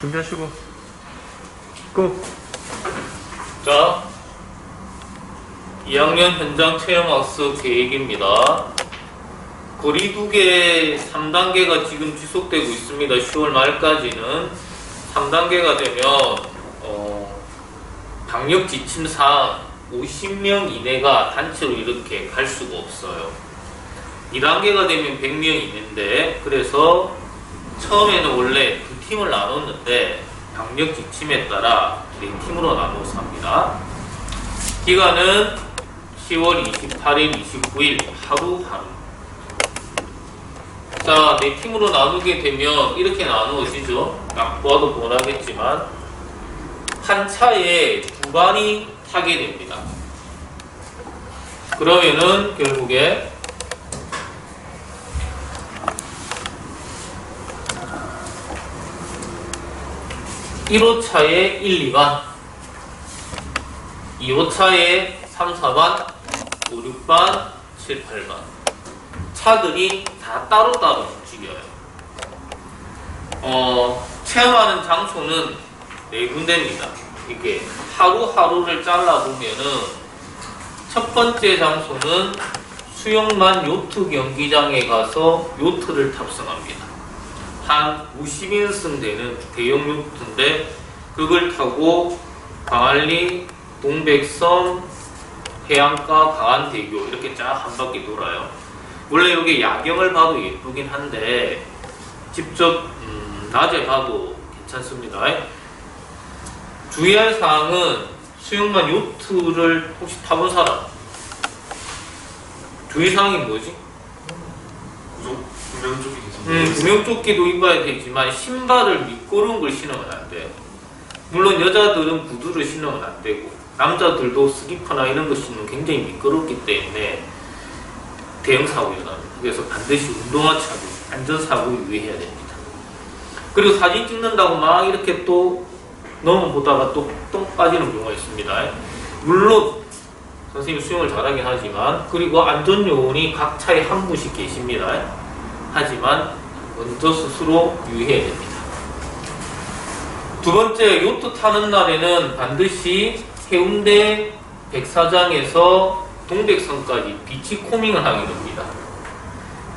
준비하시고 고! 자, 2학년 현장 체험학습 계획입니다. 거리두기 3단계가 지금 지속되고 있습니다. 10월 말까지는 3단계가 되면 방역 지침상 50명 이내가 단체로 이렇게 갈 수가 없어요. 2단계가 되면 100명 이내인데, 그래서 처음에는 원래 두 팀을 나눴는데 방역 지침에 따라 네 팀으로 나눠서 합니다. 기간은 10월 28일, 29일 하루하루. 자, 네 팀으로 나누게 되면 이렇게 나누어지죠. 딱 보아도 보라겠지만 한 차에 두 반이 타게 됩니다. 그러면은 결국에 1호차에 1, 2반, 2호차에 3, 4반, 5, 6반, 7, 8반. 차들이 다 따로따로 움직여요. 체험하는 장소는 4군데입니다. 이게 하루하루를 잘라보면은 첫 번째 장소는 수영만 요트 경기장에 가서 요트를 탑승합니다. 한 50인승 되는 대형 요트인데, 그걸 타고 광안리, 동백섬, 해안가, 강안대교 이렇게 쫙 한 바퀴 돌아요. 원래 여기 야경을 봐도 예쁘긴 한데 직접 낮에 봐도 괜찮습니다. 주의할 사항은 수영만 요트를 혹시 타본 사람? 주의사항이 뭐지? 구명조끼도 입어야 되지만 신발을 미끄러운 걸 신으면 안 돼요. 물론 여자들은 구두를 신으면 안 되고 남자들도 스키퍼나 이런 거 신으면 굉장히 미끄럽기 때문에 대형 사고가 일어납니다. 그래서 반드시 운동화 차고 안전사고 유의해야 됩니다. 그리고 사진 찍는다고 막 이렇게 또 넘어보다가 또 똥 빠지는 경우가 있습니다. 물론 선생님이 수영을 잘하긴 하지만, 그리고 안전요원이 각 차에 한 분씩 계십니다. 하지만 먼저 스스로 유의해야 됩니다. 두 번째, 요트 타는 날에는 반드시 해운대 백사장에서 동백섬까지 비치코밍을 하게 됩니다.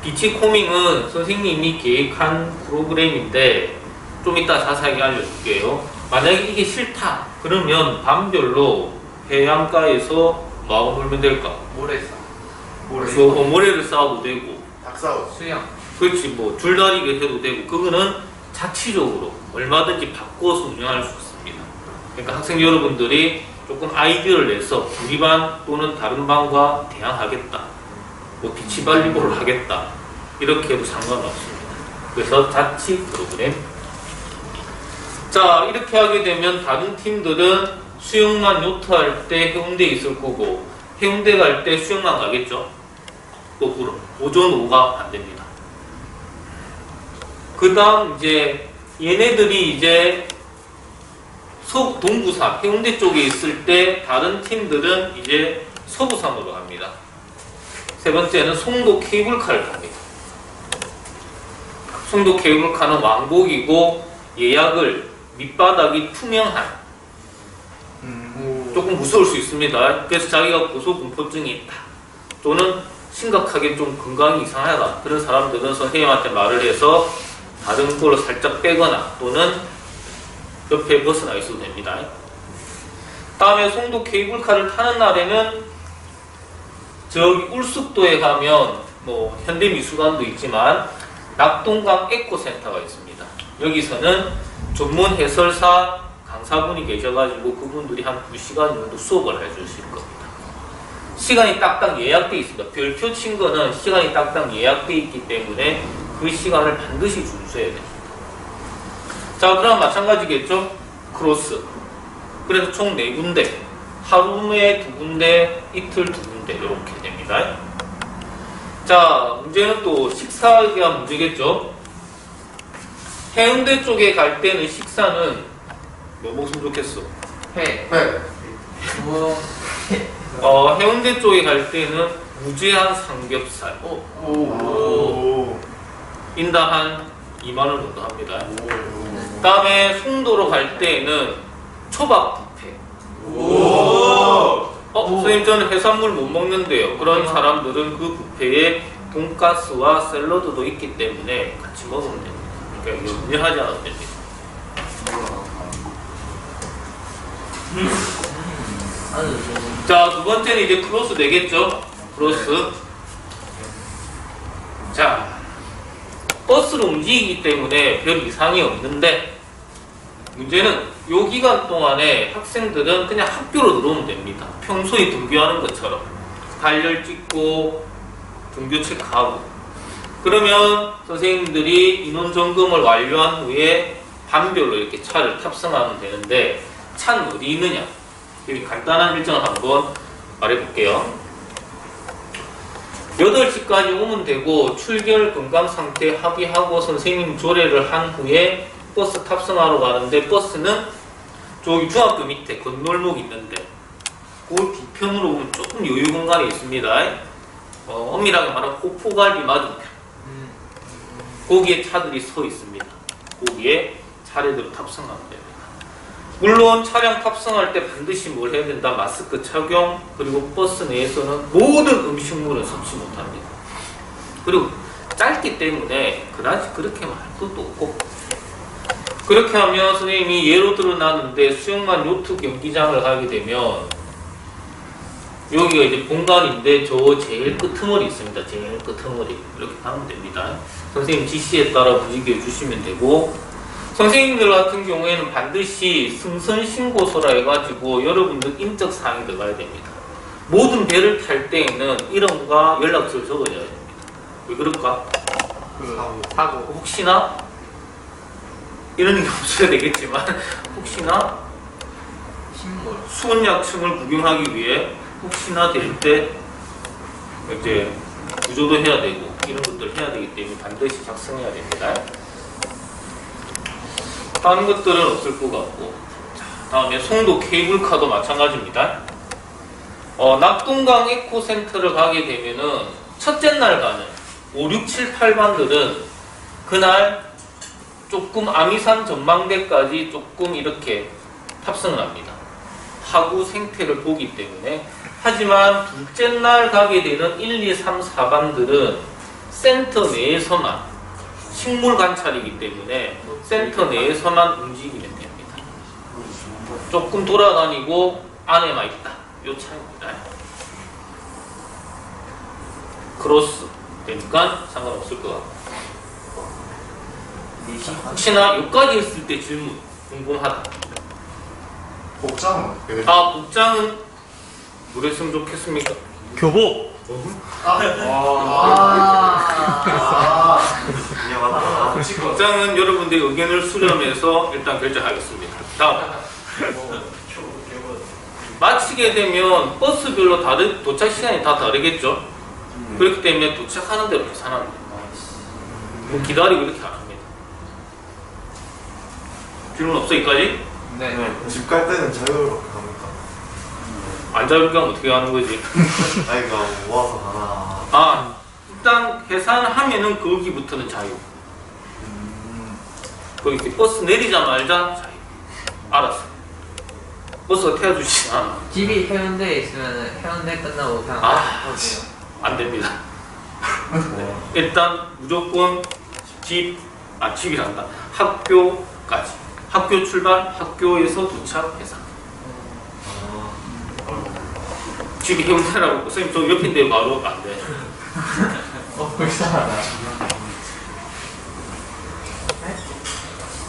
비치코밍은 선생님이 계획한 프로그램인데 좀 이따 자세하게 알려줄게요. 만약에 이게 싫다 그러면 반별로 해안가에서 뭐하고 놀면 될까? 모래를 쌓아도 되고, 닭싸움, 수영, 그렇지, 뭐 줄다리기 해도 되고, 그거는 자치적으로 얼마든지 바꿔서 운영할 수 있습니다. 그러니까 학생 여러분들이 조금 아이디어를 내서 우리 반 또는 다른 반과 대항하겠다, 뭐 비치발리볼을 하겠다, 이렇게 해도 상관없습니다. 그래서 자치 프로그램. 자, 이렇게 하게 되면 다른 팀들은 수영만 요트 할 때 해운대에 있을 거고, 해운대 갈 때 수영만 가겠죠. 거꾸로 오전 오후가 안 됩니다. 그 다음 이제 얘네들이 이제 동부산 해운대 쪽에 있을 때 다른 팀들은 이제 서부산으로 갑니다. 세 번째는 송도 케이블카를 탑니다. 송도 케이블카는 왕복이고 예약을 밑바닥이 투명한, 조금 무서울 수 있습니다. 그래서 자기가 고소공포증이 있다 또는 심각하게 좀 건강이 이상하다 그런 사람들은 선생님한테 말을 해서 다른 걸로 살짝 빼거나 또는 옆에 벗어나 있어도 됩니다. 다음에 송도 케이블카를 타는 날에는 저기 울숙도에 가면 뭐 현대미술관도 있지만 낙동강 에코센터가 있습니다. 여기서는 전문 해설사 강사분이 계셔가지고 그분들이 한 2시간 정도 수업을 해주실 겁니다. 시간이 딱딱 예약되어 있습니다. 별표 친 거는 시간이 딱딱 예약되어 있기 때문에 그 시간을 반드시 준수해야 됩니다. 자, 그럼 마찬가지겠죠? 크로스. 그래서 총 4군데, 하루에 2군데, 이틀 2군데 이렇게 됩니다. 자, 문제는 또 식사에 대한 문제겠죠? 해운대 쪽에 갈 때는 식사는 뭐 먹으면 좋겠어? 회. 해운대 쪽에 갈 때는 무제한 삼겹살. 인당 한 2만원 정도 합니다. 다음에 송도로 갈 때에는 초밥 뷔페. 선생님 저는 해산물 못 먹는데요. 그런 사람들은 그 뷔페에 돈가스와 샐러드도 있기 때문에 같이 먹으면 됩니다. 그러니까 염려하지 않아도 됩니다. 자, 두 번째는 이제 크로스 되겠죠? 크로스. 자, 버스로 움직이기 때문에 별 이상이 없는데 문제는 요 기간 동안에 학생들은 그냥 학교로 들어오면 됩니다. 평소에 등교하는 것처럼 발열 찍고 등교 체크하고. 그러면 선생님들이 인원 점검을 완료한 후에 반별로 이렇게 차를 탑승하면 되는데 차는 어디 있느냐? 여기 간단한 일정을 한번 말해볼게요. 8시까지 오면 되고 출결 건강 상태 합의하고 선생님 조례를 한 후에 버스 탑승하러 가는데 버스는 저기 중학교 밑에 건널목 있는데 그 뒤편으로 오면 조금 여유 공간이 있습니다. 엄밀하게 말하면 호포갈비 맞은편. 거기에 차들이 서 있습니다. 거기에 차례대로 탑승하면 됩니다. 물론 차량 탑승할 때 반드시 뭘 해야 된다. 마스크 착용, 그리고 버스 내에서는 모든 음식물은 섭취 못합니다. 그리고 짧기 때문에 그다지 그렇게 말 것도 없고, 그렇게 하면 선생님이 예로 들어 놨는데 수영만 요트 경기장을 가게 되면 여기가 이제 본관인데 저 제일 끄트머리 있습니다. 제일 끄트머리 이렇게 하면 됩니다. 선생님 지시에 따라 움직여 주시면 되고, 선생님들 같은 경우에는 반드시 승선 신고서라 해가지고 여러분들 인적 사항이 들어가야 됩니다. 모든 배를 탈 때에는 이름과 연락처를 적어줘야 됩니다. 왜 그럴까? 사고. 혹시나 이런 게 없어야 되겠지만 혹시나 식물. 수은약층을 구경하기 위해 혹시나 될 때 이제 구조도 해야 되고 이런 것들을 해야 되기 때문에 반드시 작성해야 됩니다. 다른 것들은 없을 것 같고, 자, 다음에 송도 케이블카도 마찬가지입니다. 낙동강 에코센터를 가게 되면은 첫째 날 가는 5, 6, 7, 8반들은 그날 조금 아미산 전망대까지 조금 이렇게 탑승을 합니다. 하구 생태를 보기 때문에. 하지만 둘째 날 가게 되는 1, 2, 3, 4반들은 센터 내에서만 식물 관찰이기 때문에 센터 내에서만 움직이면 됩니다. 조금 돌아다니고 안에만 있다. 요 차이입니다. 크로스 되니까 상관없을 것 같고. 혹시나 여기까지 했을 때 질문 궁금하다. 복장은 어떻게 되죠? 복장은 뭐랬으면 좋겠습니까? 교복. 복장은 여러분들의 의견을 수렴해서 일단 결정하겠습니다. 다음. 마치게 되면 버스별로 도착 시간이 다 다르겠죠? 그렇기 때문에 도착하는 대로 계산합니다. 뭐 기다리고 이렇게 안 합니다. 질문 없어, 여기까지? 네. 집 갈 때는 자유롭게 갑니까? 안 자유롭게 하면 어떻게 하는 거지? 아이가 모아서 가나. 일단 계산하면은 거기부터는 자유. 거기 이렇게 버스 내리자마자 자유. 알았어. 버스가 태워주지 않아. 집이 해운대에 있으면 해운대 끝나고 그냥 안 됩니다. 네. 일단 무조건 집이란다. 학교까지. 학교 출발, 학교에서 도착, 해산. 집이 해운대라고, 선생님 저 옆인데 바로 안 돼. 불쌍하다.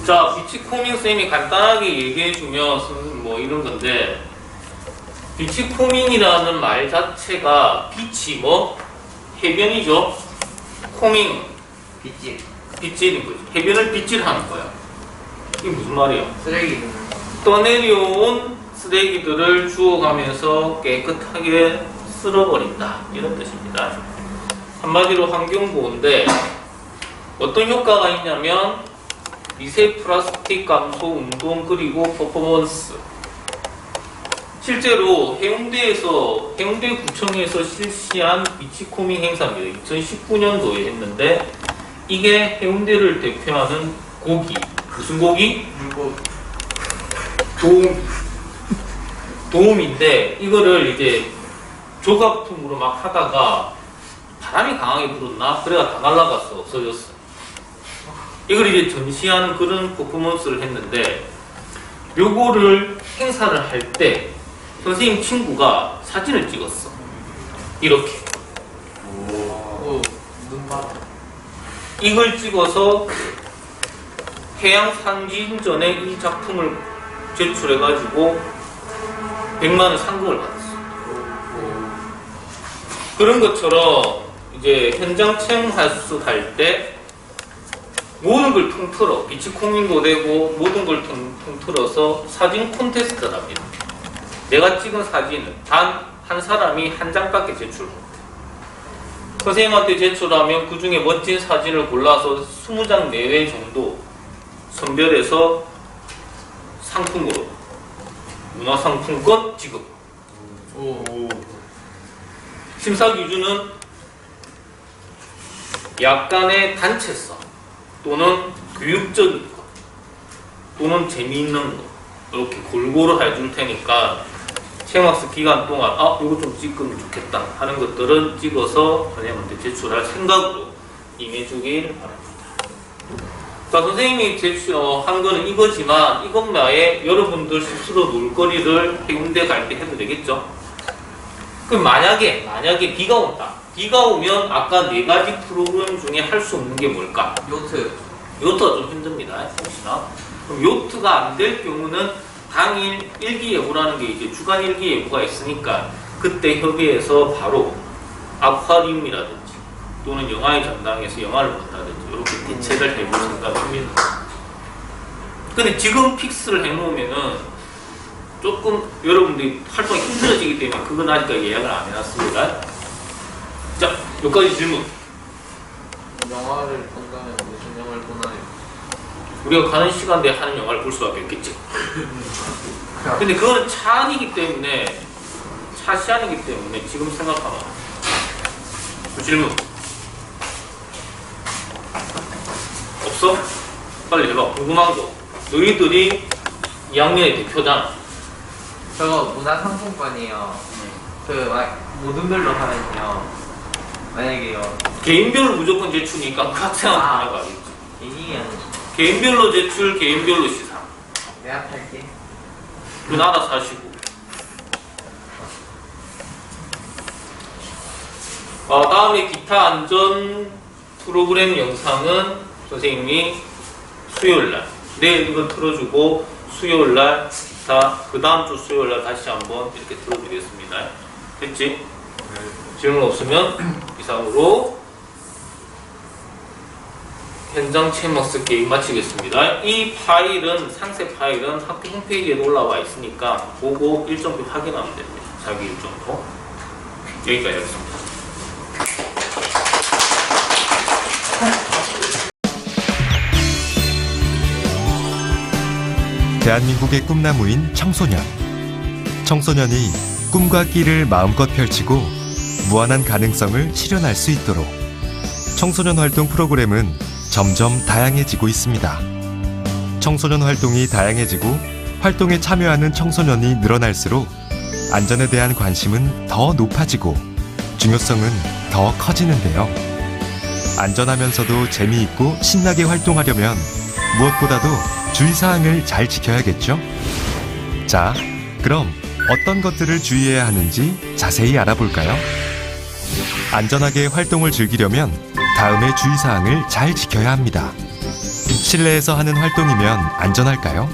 자, 비치코밍 쌤이 간단하게 얘기해주면 뭐 이런 건데, 비치코밍이라는 말 자체가 빛이 뭐? 해변이죠. 코밍, 빗질. 빗질인 거지. 해변을 빗질하는 거야. 이게 무슨 말이야? 쓰레기. 떠내려온 쓰레기들을 주워가면서 깨끗하게 쓸어버린다. 이런 뜻입니다. 한마디로 환경보호인데 어떤 효과가 있냐면 미세 플라스틱 감소 운동 그리고 퍼포먼스. 실제로 해운대구청에서 실시한 비치코밍 행사입니다. 2019년도에 했는데 이게 해운대를 대표하는 고기, 무슨 고기? 물고 도움인데 이거를 이제 조각품으로 막 하다가 바람이 강하게 불었나? 그래가 다 날라갔어. 없어졌어. 이걸 이제 전시하는 그런 퍼포먼스를 했는데 요거를 행사를 할 때 선생님 친구가 사진을 찍었어. 이렇게. 오 눈봐. 이걸 찍어서 해양상징전에 이 작품을 제출해가지고 100만 원 상금을 받았어. 그런 것처럼 이제 현장 체험하수 할 때 모든 걸 통틀어 비치코밍도 되고 모든 걸 통틀어서 사진 콘테스트를 합니다. 내가 찍은 사진은 단 한 사람이 한 장밖에 제출 못해. 선생님한테 제출하면 그 중에 멋진 사진을 골라서 20장 내외 정도 선별해서 상품으로 문화상품권 지급. 오. 심사 기준은 약간의 단체성 또는 교육적인 것 또는 재미있는 것 이렇게 골고루 해줄 테니까 체험학습 기간 동안 이거 좀 찍으면 좋겠다 하는 것들은 찍어서 선생님한테 제출할 생각으로 임해주길 바랍니다. 그러니까 선생님이 한 거는 이거지만 이것 외에 여러분들 스스로 놀거리를 해운대 갈 때 해도 되겠죠? 그럼 만약에 비가 온다. 비가 오면 아까 4가지 프로그램 중에 할 수 없는 게 뭘까? 요트가 좀 힘듭니다. 혹시나. 그럼 요트가 안 될 경우는 당일 일기예보라는 게 이제 주간 일기예보가 있으니까 그때 협의해서 바로 아쿠아리움이라든지 또는 영화의 전당에서 영화를 본다든지 이렇게 대체를 해볼 생각입니다. 근데 지금 픽스를 해놓으면은 조금 여러분들이 활동이 힘들어지기 때문에 그건 아직까지 예약을 안 해놨습니다. 자, 여기까지 질문. 영화를 본다면 무슨 영화를 보나요? 우리가 가는 시간대에 하는 영화를 볼 수밖에 없겠지. 근데 그거는 차 시안이기 때문에 지금 생각하면 그 질문 없어? 빨리 해봐. 궁금한 거. 너희들이 2학년의 대표잖아. 저거 문화상품권이요. 모든 별로 하면요. 만약에요. 개인별로 무조건 제출이니까 그 학생한테 나가겠지. 이니는 개인별로 제출, 개인별로 시상. 내가 할게. 그건 알아서 하시고. 다음에 기타 안전 프로그램 영상은 선생님이 수요일날 내일 이거 틀어주고 수요일날 기타 그 다음 주 수요일날 다시 한번 이렇게 틀어주겠습니다. 됐지? 질문 없으면 이상으로 현장 체험학습 계획 마치겠습니다. 이 파일은 상세 파일은 학교 홈페이지에 올라와 있으니까 보고 일정표 확인하면 됩니다. 자기 일정표. 여기까지 하겠습니다. 대한민국의 꿈나무인 청소년. 청소년이 꿈과 끼를 마음껏 펼치고 무한한 가능성을 실현할 수 있도록 청소년 활동 프로그램은 점점 다양해지고 있습니다. 청소년 활동이 다양해지고 활동에 참여하는 청소년이 늘어날수록 안전에 대한 관심은 더 높아지고 중요성은 더 커지는데요. 안전하면서도 재미있고 신나게 활동하려면 무엇보다도 주의사항을 잘 지켜야겠죠? 자, 그럼 어떤 것들을 주의해야 하는지 자세히 알아볼까요? 안전하게 활동을 즐기려면 다음의 주의사항을 잘 지켜야 합니다. 실내에서 하는 활동이면 안전할까요?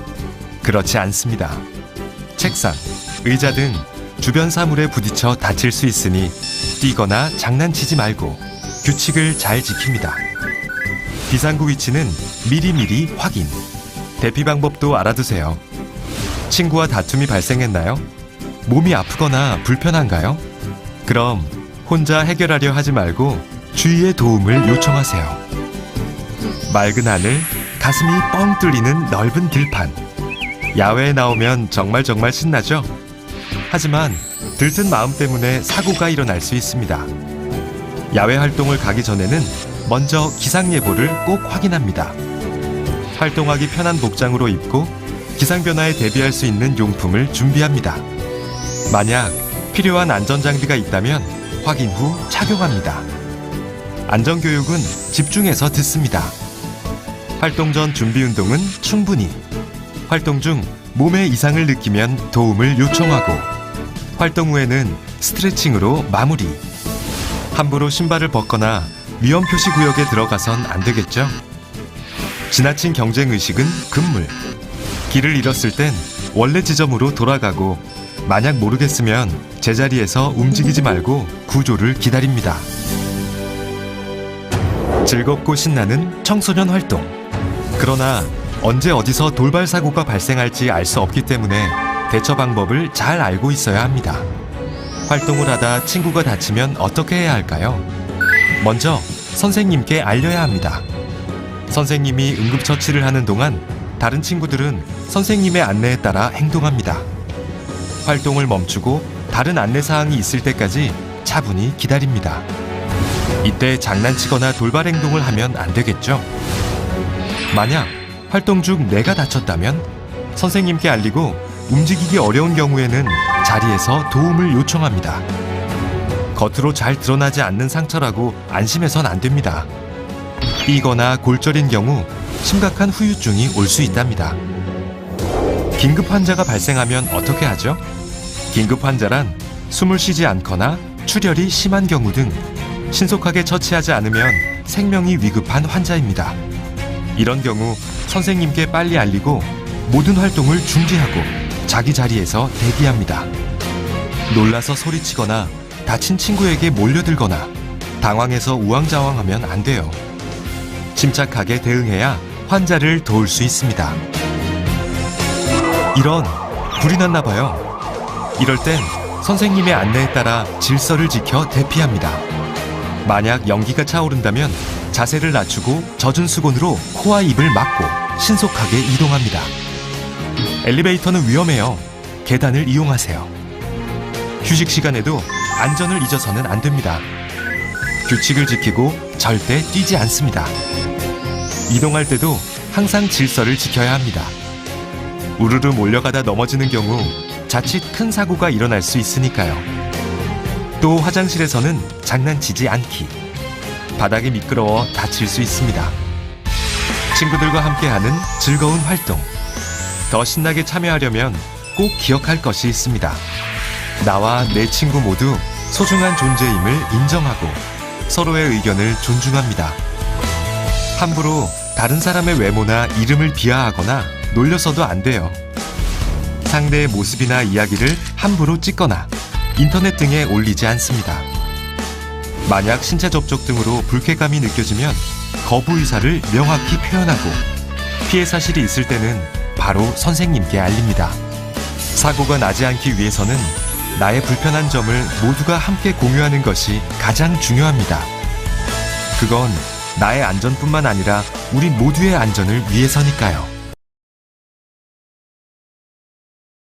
그렇지 않습니다. 책상, 의자 등 주변 사물에 부딪혀 다칠 수 있으니 뛰거나 장난치지 말고 규칙을 잘 지킵니다. 비상구 위치는 미리미리 확인. 대피 방법도 알아두세요. 친구와 다툼이 발생했나요? 몸이 아프거나 불편한가요? 그럼 혼자 해결하려 하지 말고 주위의 도움을 요청하세요. 맑은 하늘, 가슴이 뻥 뚫리는 넓은 들판. 야외에 나오면 정말 신나죠? 하지만 들뜬 마음 때문에 사고가 일어날 수 있습니다. 야외 활동을 가기 전에는 먼저 기상예보를 꼭 확인합니다. 활동하기 편한 복장으로 입고 기상 변화에 대비할 수 있는 용품을 준비합니다. 만약 필요한 안전장비가 있다면 확인 후 착용합니다. 안전교육은 집중해서 듣습니다. 활동 전 준비 운동은 충분히, 활동 중 몸에 이상을 느끼면 도움을 요청하고, 활동 후에는 스트레칭으로 마무리. 함부로 신발을 벗거나 위험 표시 구역에 들어가선 안 되겠죠? 지나친 경쟁 의식은 금물. 길을 잃었을 땐 원래 지점으로 돌아가고, 만약 모르겠으면 제자리에서 움직이지 말고 구조를 기다립니다. 즐겁고 신나는 청소년 활동. 그러나 언제 어디서 돌발 사고가 발생할지 알 수 없기 때문에 대처 방법을 잘 알고 있어야 합니다. 활동을 하다 친구가 다치면 어떻게 해야 할까요? 먼저 선생님께 알려야 합니다. 선생님이 응급처치를 하는 동안 다른 친구들은 선생님의 안내에 따라 행동합니다. 활동을 멈추고 다른 안내사항이 있을 때까지 차분히 기다립니다. 이때 장난치거나 돌발 행동을 하면 안 되겠죠? 만약 활동 중 뇌가 다쳤다면 선생님께 알리고 움직이기 어려운 경우에는 자리에서 도움을 요청합니다. 겉으로 잘 드러나지 않는 상처라고 안심해선 안 됩니다. 삐거나 골절인 경우 심각한 후유증이 올 수 있답니다. 긴급 환자가 발생하면 어떻게 하죠? 긴급 환자란 숨을 쉬지 않거나 출혈이 심한 경우 등 신속하게 처치하지 않으면 생명이 위급한 환자입니다. 이런 경우 선생님께 빨리 알리고 모든 활동을 중지하고 자기 자리에서 대기합니다. 놀라서 소리치거나 다친 친구에게 몰려들거나 당황해서 우왕좌왕하면 안 돼요. 침착하게 대응해야 환자를 도울 수 있습니다. 이런, 불이 났나 봐요. 이럴 땐 선생님의 안내에 따라 질서를 지켜 대피합니다. 만약 연기가 차오른다면 자세를 낮추고 젖은 수건으로 코와 입을 막고 신속하게 이동합니다. 엘리베이터는 위험해요. 계단을 이용하세요. 휴식 시간에도 안전을 잊어서는 안 됩니다. 규칙을 지키고 절대 뛰지 않습니다. 이동할 때도 항상 질서를 지켜야 합니다. 우르르 몰려가다 넘어지는 경우 자칫 큰 사고가 일어날 수 있으니까요. 또 화장실에서는 장난치지 않기. 바닥이 미끄러워 다칠 수 있습니다. 친구들과 함께하는 즐거운 활동. 더 신나게 참여하려면 꼭 기억할 것이 있습니다. 나와 내 친구 모두 소중한 존재임을 인정하고 서로의 의견을 존중합니다. 함부로 다른 사람의 외모나 이름을 비하하거나 놀려서도 안 돼요. 상대의 모습이나 이야기를 함부로 찍거나 인터넷 등에 올리지 않습니다. 만약 신체 접촉 등으로 불쾌감이 느껴지면 거부 의사를 명확히 표현하고 피해 사실이 있을 때는 바로 선생님께 알립니다. 사고가 나지 않기 위해서는 나의 불편한 점을 모두가 함께 공유하는 것이 가장 중요합니다. 그건 나의 안전뿐만 아니라 우리 모두의 안전을 위해서니까요.